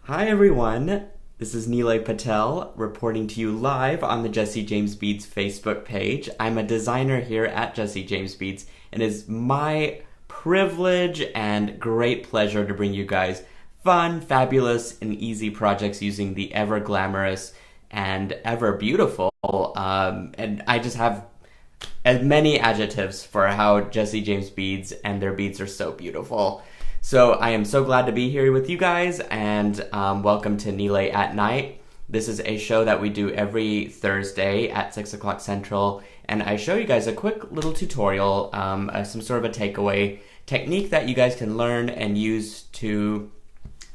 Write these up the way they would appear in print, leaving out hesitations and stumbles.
Hi everyone, this is Nealay Patel reporting to you live on the Jesse James Beads Facebook page. I'm a designer here at Jesse James Beads, and it's my privilege and great pleasure to bring you guys fun, fabulous, and easy projects using the ever glamorous and ever beautiful, and I just have as many adjectives for how Jesse James Beads and their beads are so beautiful. So I am so glad to be here with you guys, and welcome to Nealay at Night. This is a show that we do every Thursday at 6 o'clock Central, and I show you guys a quick little tutorial, some sort of a takeaway technique that you guys can learn and use to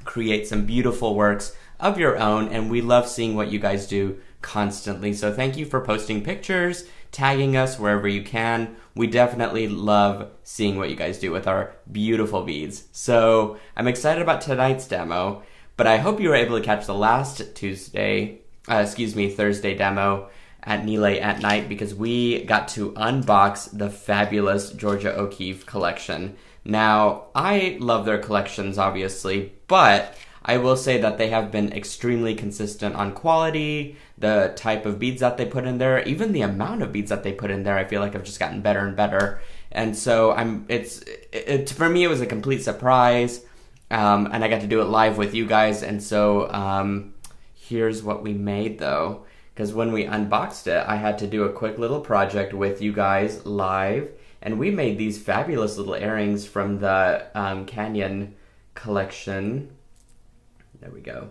create some beautiful works of your own, and we love seeing what you guys do constantly. So thank you for posting pictures, tagging us wherever you can. We definitely love seeing what you guys do with our beautiful beads. So I'm excited about tonight's demo, but I hope you were able to catch the last Thursday demo at Nealay at Night, because we got to unbox the fabulous Georgia O'Keeffe collection. Now, I love their collections, obviously, but I will say that they have been extremely consistent on quality, the type of beads that they put in there, even the amount of beads that they put in there. I feel like I've just gotten better and better. And so for me, it was a complete surprise. And I got to do it live with you guys. And so here's what we made though. Because when we unboxed it, I had to do a quick little project with you guys live. And we made these fabulous little earrings from the Canyon collection. There we go.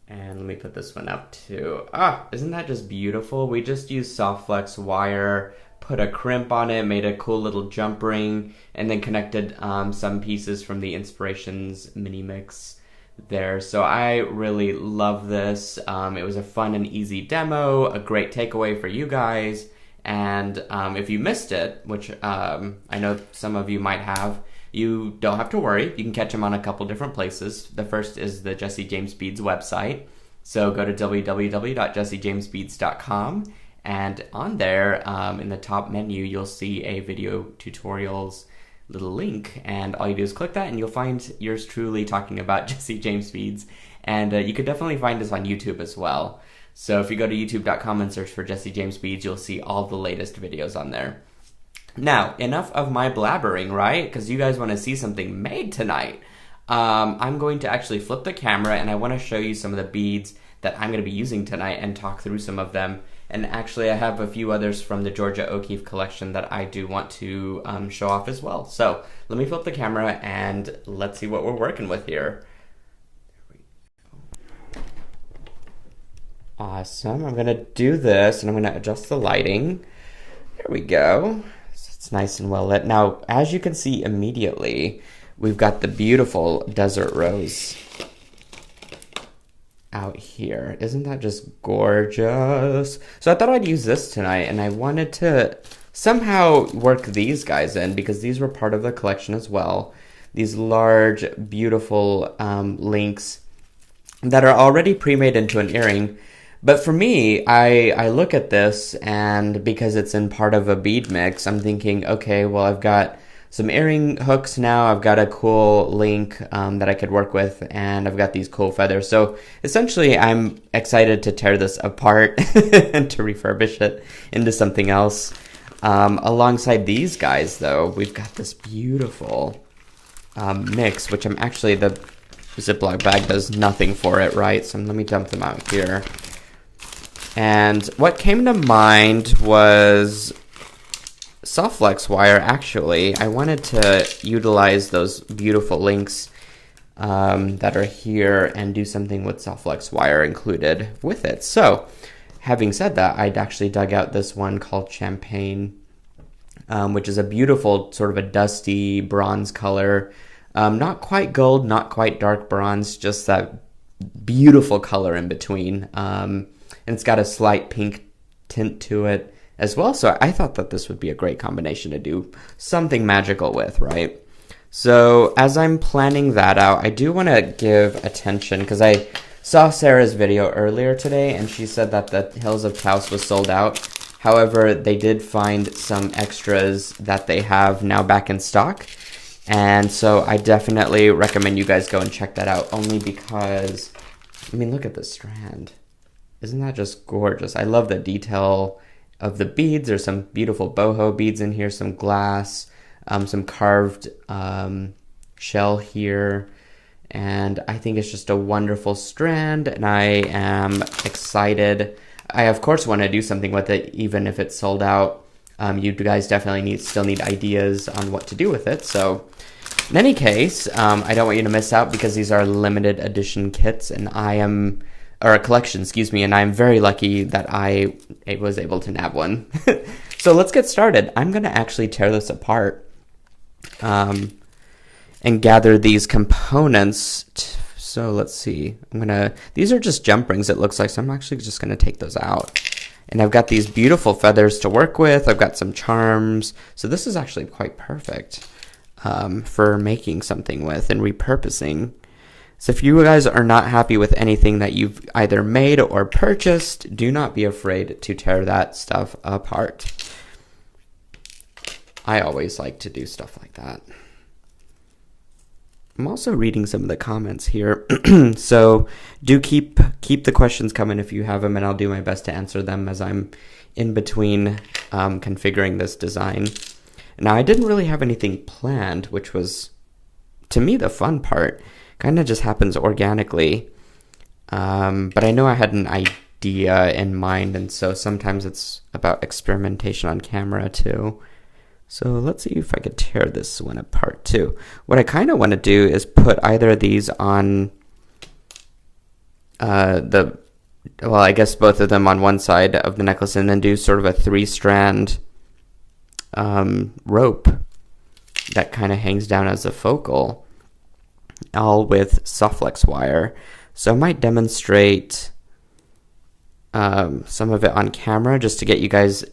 And let me put this one up too. Isn't that just beautiful? We just used soft flex wire, put a crimp on it, made a cool little jump ring, and then connected some pieces from the Inspirations mini mix there. So I really love this. It was a fun and easy demo, a great takeaway for you guys. And if you missed it, which I know some of you might have, you don't have to worry. You can catch them on a couple different places. The first is the Jesse James Beads website. So go to www.jessejamesbeads.com, and on there, in the top menu, you'll see a video tutorials little link, and all you do is click that, and you'll find yours truly talking about Jesse James Beads. And you could definitely find us on YouTube as well. So if you go to youtube.com and search for Jesse James Beads, you'll see all the latest videos on there. Now, enough of my blabbering, right? Because you guys want to see something made tonight. I'm going to actually flip the camera, and I want to show you some of the beads that I'm going to be using tonight and talk through some of them. And actually, I have a few others from the Georgia O'Keeffe collection that I do want to show off as well. So let me flip the camera, and let's see what we're working with here. Awesome. I'm going to do this, and I'm going to adjust the lighting. There we go. It's nice and well lit. Now, as you can see immediately, we've got the beautiful desert rose out here. Isn't that just gorgeous? So I thought I'd use this tonight, and I wanted to somehow work these guys in because these were part of the collection as well. These large, beautiful links that are already pre-made into an earring. But for me, I look at this, and because it's in part of a bead mix, I'm thinking, okay, well, I've got some earring hooks now, I've got a cool link that I could work with, and I've got these cool feathers. So essentially, I'm excited to tear this apart and to refurbish it into something else. Alongside these guys, though, we've got this beautiful mix, which I'm actually, the Ziploc bag does nothing for it, right? So let me dump them out here. And what came to mind was soft flex wire, actually. I wanted to utilize those beautiful links that are here and do something with soft flex wire included with it. So, having said that, I'd actually dug out this one called Champagne, which is a beautiful sort of a dusty bronze color. Not quite gold, not quite dark bronze, just that beautiful color in between. And it's got a slight pink tint to it as well. So I thought that this would be a great combination to do something magical with, right? So as I'm planning that out, I do want to give attention, because I saw Sarah's video earlier today, and she said that the Hills of Taos was sold out. However, they did find some extras that they have now back in stock. And so I definitely recommend you guys go and check that out, only because, I mean, look at the strand. Isn't that just gorgeous? I love the detail of the beads. There's some beautiful boho beads in here, some glass, some carved shell here. And I think it's just a wonderful strand, and I am excited. I, of course, want to do something with it, even if it's sold out. You guys definitely still need ideas on what to do with it. So in any case, I don't want you to miss out, because these are limited edition kits, and or a collection, excuse me, and I'm very lucky that I was able to nab one. So let's get started. I'm going to actually tear this apart and gather these components. So let's see. These are just jump rings, it looks like, so I'm actually just going to take those out. And I've got these beautiful feathers to work with. I've got some charms. So this is actually quite perfect for making something with and repurposing. So if you guys are not happy with anything that you've either made or purchased, do not be afraid to tear that stuff apart. I always like to do stuff like that. I'm also reading some of the comments here, so do keep the questions coming if you have them, and I'll do my best to answer them as I'm in between configuring this design. Now, I didn't really have anything planned, which was, to me, the fun part. Kind of just happens organically, but I know I had an idea in mind, and so sometimes it's about experimentation on camera too. So let's see if I could tear this one apart too. What I kind of want to do is put either of these on well, I guess both of them on one side of the necklace, and then do sort of a 3-strand rope that kind of hangs down as a focal, all with soft flex wire. So I might demonstrate some of it on camera just to get you guys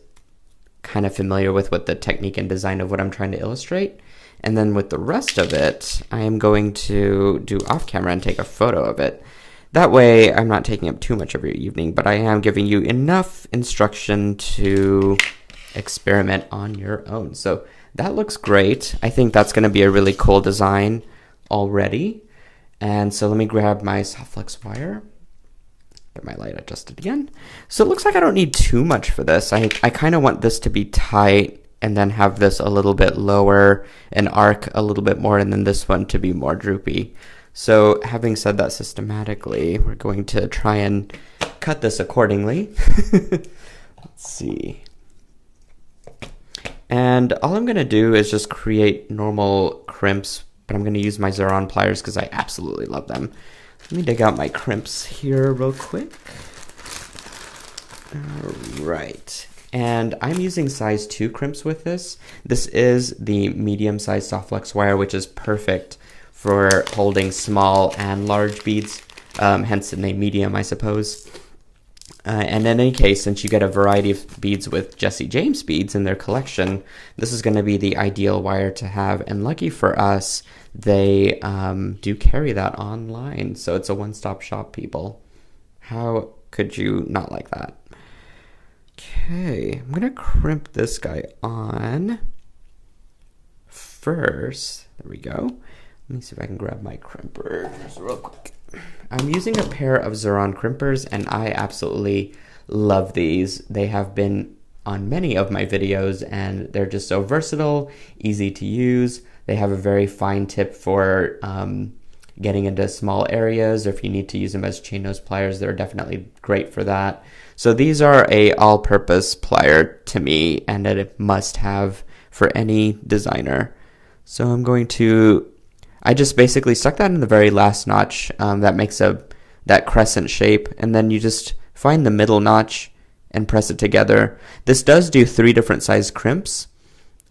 kind of familiar with what the technique and design of what I'm trying to illustrate. And then with the rest of it, I am going to do off camera and take a photo of it. That way I'm not taking up too much of your evening, but I am giving you enough instruction to experiment on your own. So that looks great. I think that's going to be a really cool design already. And so let me grab my soft flex wire. Get my light adjusted again. So it looks like I don't need too much for this. I kind of want this to be tight, and then have this a little bit lower and arc a little bit more, and then this one to be more droopy. So having said that systematically, we're going to try and cut this accordingly. Let's see. And all I'm going to do is just create normal crimps, but I'm going to use my Xeron pliers because I absolutely love them. Let me dig out my crimps here real quick. All right. And I'm using size 2 crimps with this. This is the medium-sized soft flex wire, which is perfect for holding small and large beads, hence the name medium, I suppose. And in any case, since you get a variety of beads with Jesse James beads in their collection, this is going to be the ideal wire to have. And lucky for us, they do carry that online. So it's a one-stop shop, people. How could you not like that? Okay, I'm going to crimp this guy on first. There we go. Let me see if I can grab my crimpers real quick. I'm using a pair of Xeron crimpers, and I absolutely love these. They have been on many of my videos, and they're just so versatile, easy to use. They have a very fine tip for getting into small areas, or if you need to use them as chain nose pliers, they're definitely great for that. So these are a all-purpose plier to me, and a must-have for any designer. So I'm going to... I just basically stuck that in the very last notch that makes that crescent shape, and then you just find the middle notch and press it together. This does do 3 different size crimps,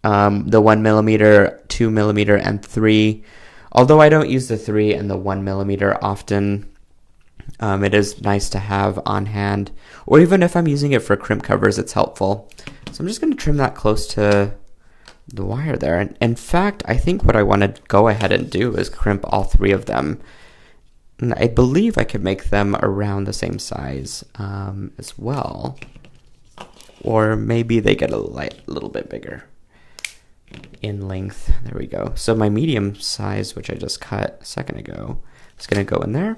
the 1mm, 2mm, and 3. Although I don't use the 3 and the 1mm often, it is nice to have on hand, or even if I'm using it for crimp covers, it's helpful. So I'm just going to trim that close to the wire there. And in fact, I think what I want to go ahead and do is crimp all 3 of them. And I believe I could make them around the same size as well. Or maybe they get a little bit bigger. in length. There we go. So my medium size, which I just cut a second ago, is going to go in there.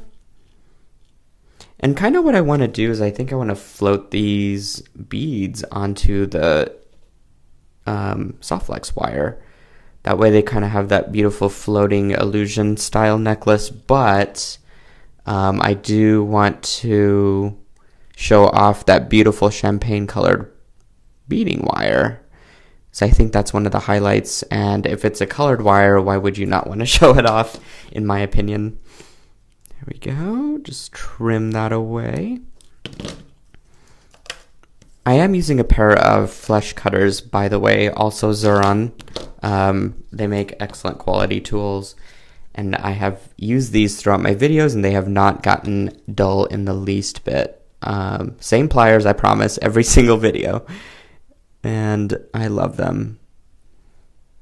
And kind of what I want to do is I think I want to float these beads onto the Softflex wire. That way they kind of have that beautiful floating illusion style necklace, but I do want to show off that beautiful champagne colored beading wire. So I think that's one of the highlights, and if it's a colored wire, why would you not want to show it off, in my opinion? There we go, just trim that away. I am using a pair of flesh cutters, by the way, also Zuron. They make excellent quality tools, and I have used these throughout my videos, and they have not gotten dull in the least bit. Same pliers, I promise, every single video. And I love them.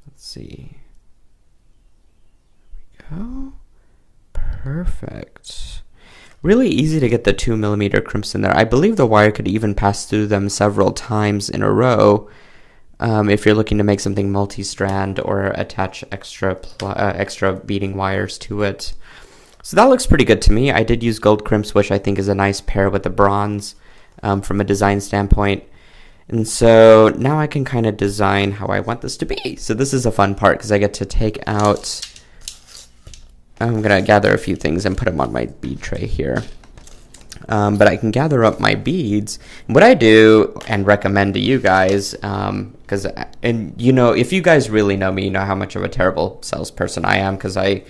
Let's see. There we go. Perfect. Really easy to get the 2mm crimps in there. I believe the wire could even pass through them several times in a row if you're looking to make something multi-strand or attach extra beading wires to it. So that looks pretty good to me. I did use gold crimps, which I think is a nice pair with the bronze from a design standpoint. And so now I can kind of design how I want this to be. So this is a fun part because I get to take out, I'm going to gather a few things and put them on my bead tray here. But I can gather up my beads. What I do and recommend to you guys, if you guys really know me, you know how much of a terrible salesperson I am because I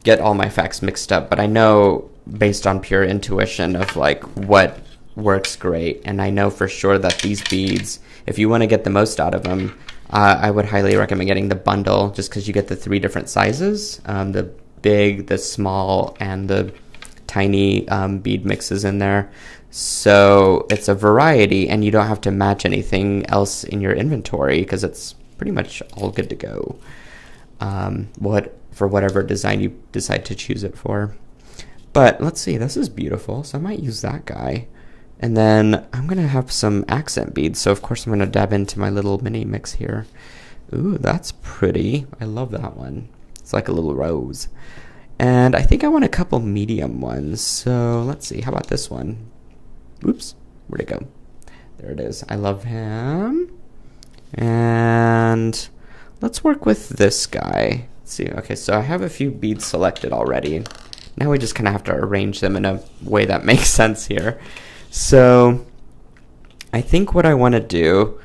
get all my facts mixed up. But I know based on pure intuition of like what works great, and I know for sure that these beads, if you want to get the most out of them, I would highly recommend getting the bundle just because you get the 3 different sizes, the big, the small, and the tiny bead mixes in there. So it's a variety, and you don't have to match anything else in your inventory because it's pretty much all good to go for whatever design you decide to choose it for. But let's see, this is beautiful, so I might use that guy. And then I'm going to have some accent beads. So, of course, I'm going to dab into my little mini mix here. Ooh, that's pretty. I love that one. It's like a little rose. And I think I want a couple medium ones. So, let's see. How about this one? Oops. Where'd it go? There it is. I love him. And let's work with this guy. Let's see. Okay, so I have a few beads selected already. Now we just kind of have to arrange them in a way that makes sense here. So I think what I want to do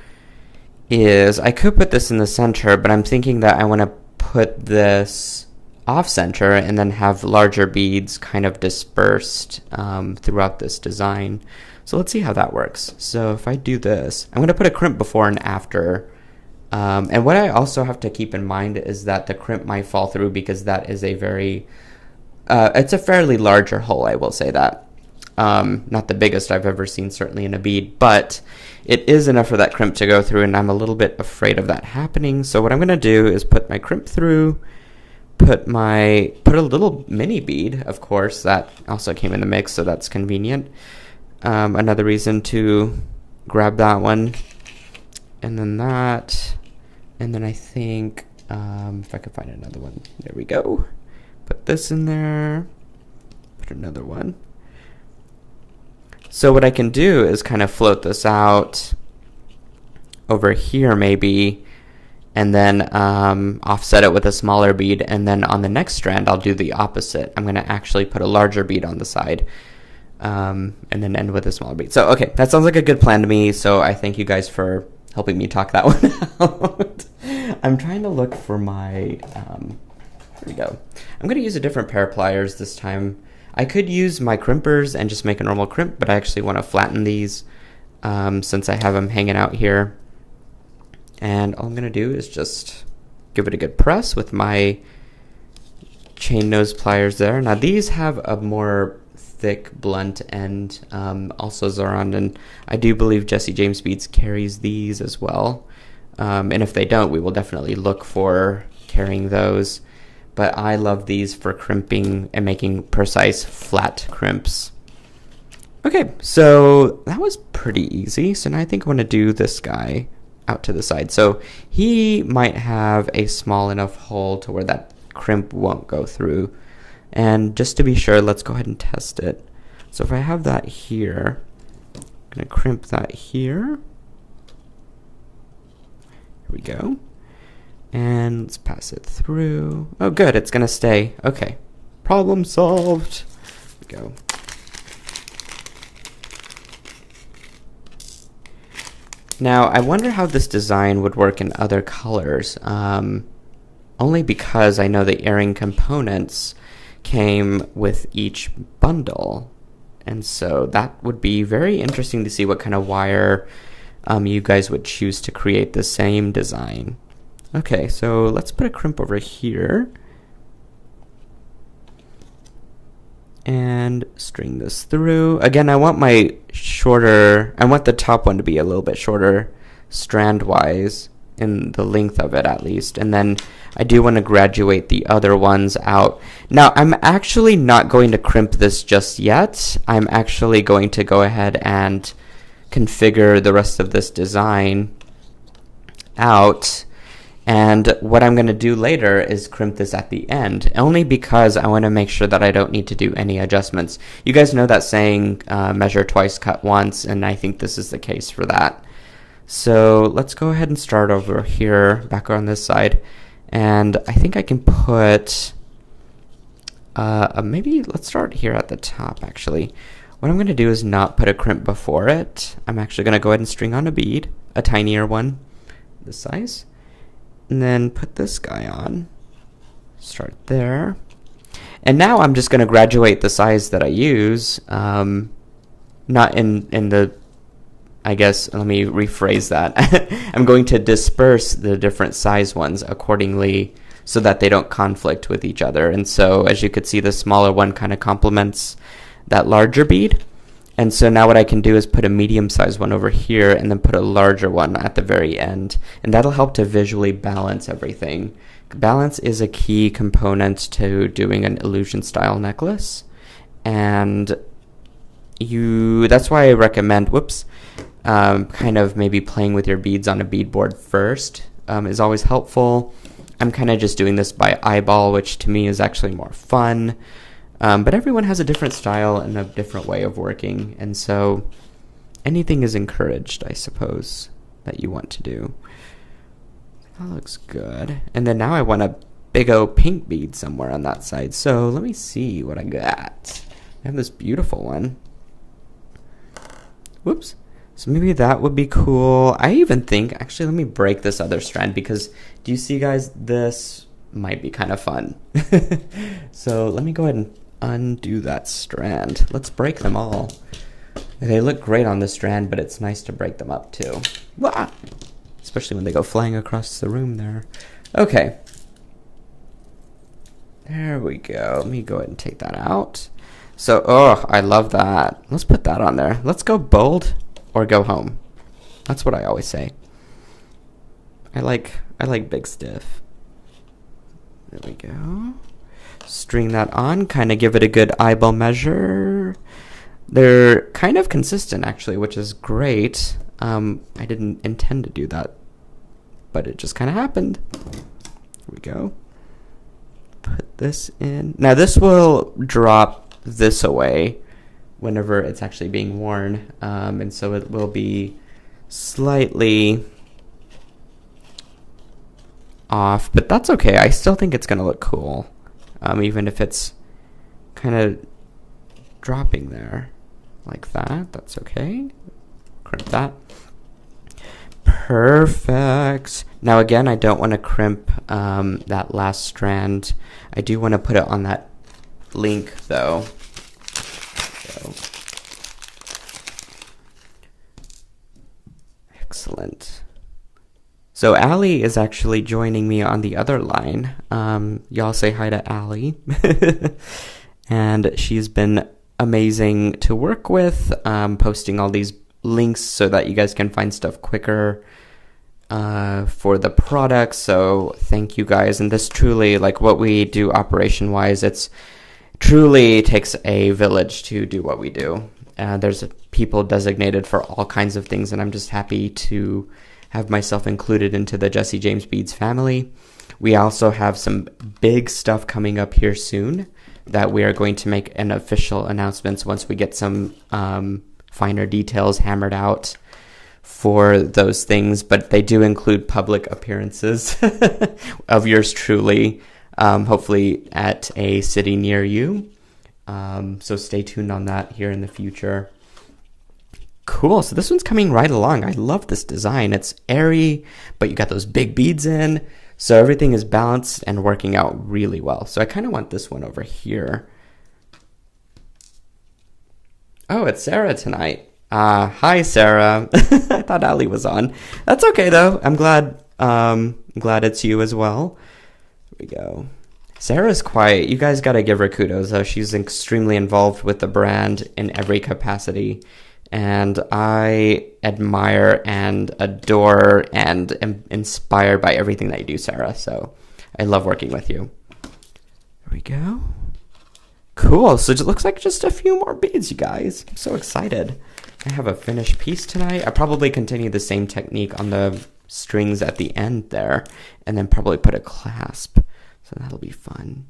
is I could put this in the center, but I'm thinking that I want to put this off center and then have larger beads kind of dispersed throughout this design. So let's see how that works. So if I do this, I'm going to put a crimp before and after. And what I also have to keep in mind is that the crimp might fall through because that is a very, it's a fairly larger hole, I will say that. Not the biggest I've ever seen, certainly in a bead, but it is enough for that crimp to go through, and I'm a little bit afraid of that happening. So what I'm going to do is put my crimp through, put a little mini bead, of course, that also came in the mix, so that's convenient. Another reason to grab that one, and then that, and then I think, if I could find another one, there we go. Put this in there, put another one. So what I can do is kind of float this out over here maybe, and then offset it with a smaller bead, and then on the next strand I'll do the opposite. I'm going to actually put a larger bead on the side and then end with a smaller bead. So okay, that sounds like a good plan to me, so I thank you guys for helping me talk that one out. I'm trying to look for my, here we go. I'm going to use a different pair of pliers this time. I could use my crimpers and just make a normal crimp, but I actually want to flatten these since I have them hanging out here. And all I'm going to do is just give it a good press with my chain nose pliers there. Now these have a more thick, blunt end, also Zuron, and I do believe Jesse James Beads carries these as well. And if they don't, we will definitely look for carrying those. But I love these for crimping and making precise flat crimps. Okay, so that was pretty easy. So now I think I want to do this guy. out to the side. So he might have a small enough hole to where that crimp won't go through. And just to be sure, let's go ahead and test it. So if I have that here, I'm going to crimp that here. Here we go. And let's pass it through. Oh, good. It's going to stay. Okay. Problem solved. Here we go. Now, I wonder how this design would work in other colors. Only because I know the earring components came with each bundle. And so that would be very interesting to see what kind of wire you guys would choose to create the same design. Okay, so let's put a crimp over here. And string this through. Again, I want my shorter, I want the top one to be a little bit shorter strand-wise, in the length of it at least. And then I do want to graduate the other ones out. Now, I'm actually not going to crimp this just yet. I'm actually going to go ahead and configure the rest of this design out. And what I'm going to do later is crimp this at the end, only because I want to make sure that I don't need to do any adjustments. You guys know that saying, measure twice, cut once, and I think this is the case for that. So let's go ahead and start over here, back on this side. And I think I can put, maybe let's start here at the top, actually. What I'm going to do is not put a crimp before it. I'm actually going to go ahead and string on a bead, a tinier one, this size. And then put this guy on. Start there. And now I'm just going to graduate the size that I use. Not in the, I guess, let me rephrase that. I'm going to disperse the different size ones accordingly so that they don't conflict with each other. And so as you could see, the smaller one kind of complements that larger bead. And so now what I can do is put a medium-sized one over here and then put a larger one at the very end. And that'll help to visually balance everything. Balance is a key component to doing an illusion-style necklace. And that's why I recommend, kind of maybe playing with your beads on a bead board first is always helpful. I'm kind of just doing this by eyeball, which to me is actually more fun. But everyone has a different style and a different way of working, and so anything is encouraged, I suppose, that you want to do. That looks good. And then now I want a big old pink bead somewhere on that side, so let me see what I got. I have this beautiful one. Whoops. So maybe that would be cool. I even think, actually, let me break this other strand, because do you see, guys, this might be kind of fun. So let me go ahead and undo that strand. Let's break them all. They look great on this strand, but it's nice to break them up too. Wah! Especially when they go flying across the room there. Okay. There we go. Let me go ahead and take that out. So, oh, I love that. Let's put that on there. Let's go bold or go home. That's what I always say. I like big stiff. There we go. String that on, kind of give it a good eyeball measure. They're kind of consistent, actually, which is great. I didn't intend to do that, but it just kind of happened. Here we go. Put this in. Now, this will drop this away whenever it's actually being worn, and so it will be slightly off, but that's okay. I still think it's going to look cool, even if it's kind of dropping there like that. That's okay. Crimp that. Perfect. Now again, I don't want to crimp that last strand. I do want to put it on that link though. So. Excellent. So Allie is actually joining me on the other line. Y'all say hi to Allie. And she's been amazing to work with, posting all these links so that you guys can find stuff quicker for the products. So thank you guys. And this truly, like what we do operation wise, it's truly takes a village to do what we do. There's people designated for all kinds of things, and I'm just happy to have myself included into the Jesse James Beads family. We also have some big stuff coming up here soon that we are going to make an official announcements once we get some finer details hammered out for those things, but they do include public appearances of yours truly, hopefully at a city near you. So stay tuned on that here in the future. Cool. So this one's coming right along. I love this design. It's airy, but you got those big beads in. So everything is balanced and working out really well. So I kind of want this one over here. Oh, it's Sarah tonight. Hi, Sarah. I thought Ali was on. That's okay, though. I'm glad it's you as well. Here we go. Sarah's quiet. You guys got to give her kudos, though. She's extremely involved with the brand in every capacity. And I admire and adore and am inspired by everything that you do, Sarah. So I love working with you. There we go. Cool. So it looks like just a few more beads, you guys. I'm so excited. I have a finished piece tonight. I probably continue the same technique on the strings at the end there, and then probably put a clasp. So that'll be fun.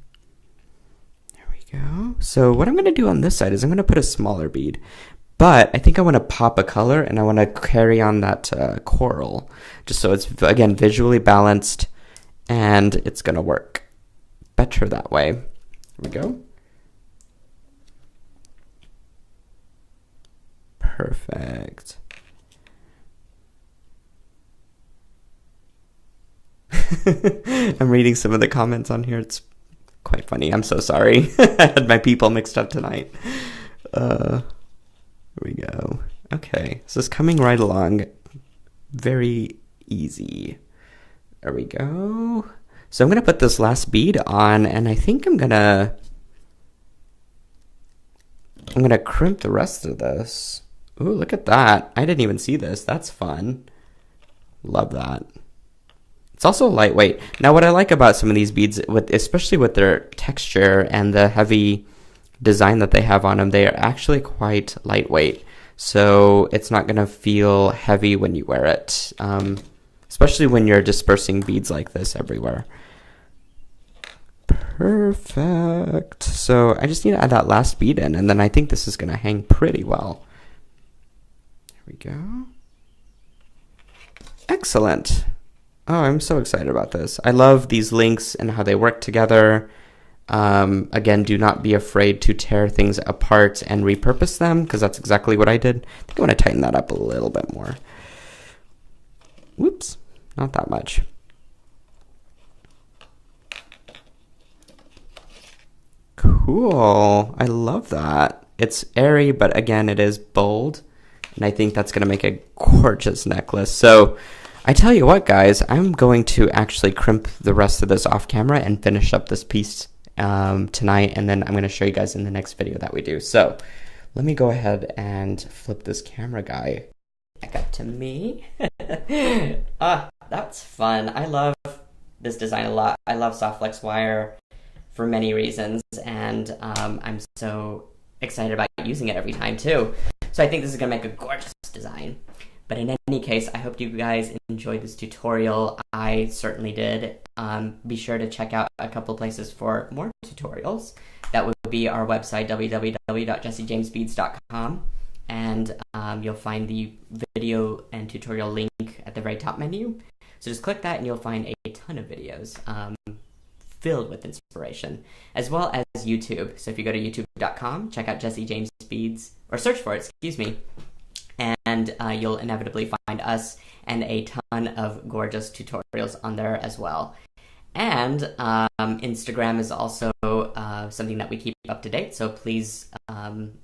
There we go. So what I'm going to do on this side is I'm going to put a smaller bead. But I think I want to pop a color, and I want to carry on that coral, just so it's, again, visually balanced, and it's going to work better that way. Here we go. Perfect. I'm reading some of the comments on here. It's quite funny. I'm so sorry. I had my people mixed up tonight. Here we go. Okay, so it's coming right along. Very easy. There we go. So I'm going to put this last bead on, and I think I'm going to crimp the rest of this. Ooh, look at that. I didn't even see this. That's fun. Love that. It's also lightweight. Now, what I like about some of these beads, especially with their texture and the heavy design that they have on them, they are actually quite lightweight. So it's not going to feel heavy when you wear it, especially when you're dispersing beads like this everywhere. Perfect. So I just need to add that last bead in, and then I think this is going to hang pretty well. There we go. Excellent. Oh, I'm so excited about this. I love these links and how they work together. Again, do not be afraid to tear things apart and repurpose them, because that's exactly what I did. I think I want to tighten that up a little bit more. Whoops, not that much. Cool. I love that. It's airy, but again, it is bold. And I think that's going to make a gorgeous necklace. So I tell you what, guys, I'm going to actually crimp the rest of this off camera and finish up this piece tonight, and then I'm going to show you guys in the next video that we do. So let me go ahead and flip this camera guy back up to me. That's fun. I love this design a lot. I love soft flex wire for many reasons, and I'm so excited about using it every time too. So I think this is going to make a gorgeous design. But in any case, I hope you guys enjoyed this tutorial. I certainly did. Be sure to check out a couple places for more tutorials. That would be our website, www.jessejamesbeads.com. And you'll find the video and tutorial link at the very top menu. So just click that and you'll find a ton of videos filled with inspiration, as well as YouTube. So if you go to youtube.com, check out Jesse James Beads, or search for it, excuse me. And you'll inevitably find us and a ton of gorgeous tutorials on there as well. And Instagram is also something that we keep up to date, so please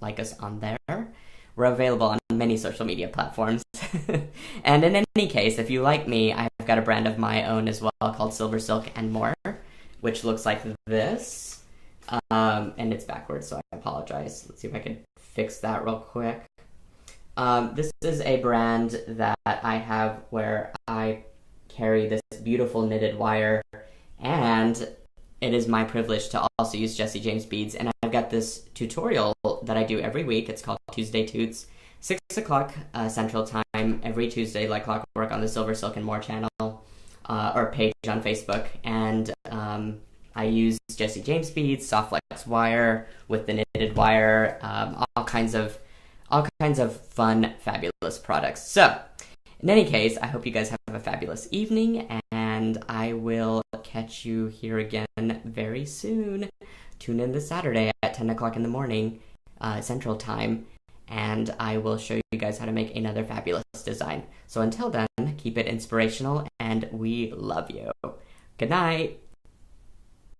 like us on there. We're available on many social media platforms. And in any case, if you like me, I've got a brand of my own as well called Silver Silk and More, which looks like this. And it's backwards, so I apologize. Let's see if I can fix that real quick. This is a brand that I have where I carry this beautiful knitted wire, and it is my privilege to also use Jesse James Beads. And I've got this tutorial that I do every week. It's called Tuesday Toots, 6 o'clock Central Time, time every Tuesday, like clockwork, on the Silver Silk and More channel or page on Facebook. And I use Jesse James beads, soft flex wire with the knitted wire, all kinds of fun, fabulous products. So, in any case, I hope you guys have a fabulous evening, and I will catch you here again very soon. Tune in this Saturday at 10 o'clock in the morning, Central Time, and I will show you guys how to make another fabulous design. So until then, keep it inspirational, and we love you. Good night.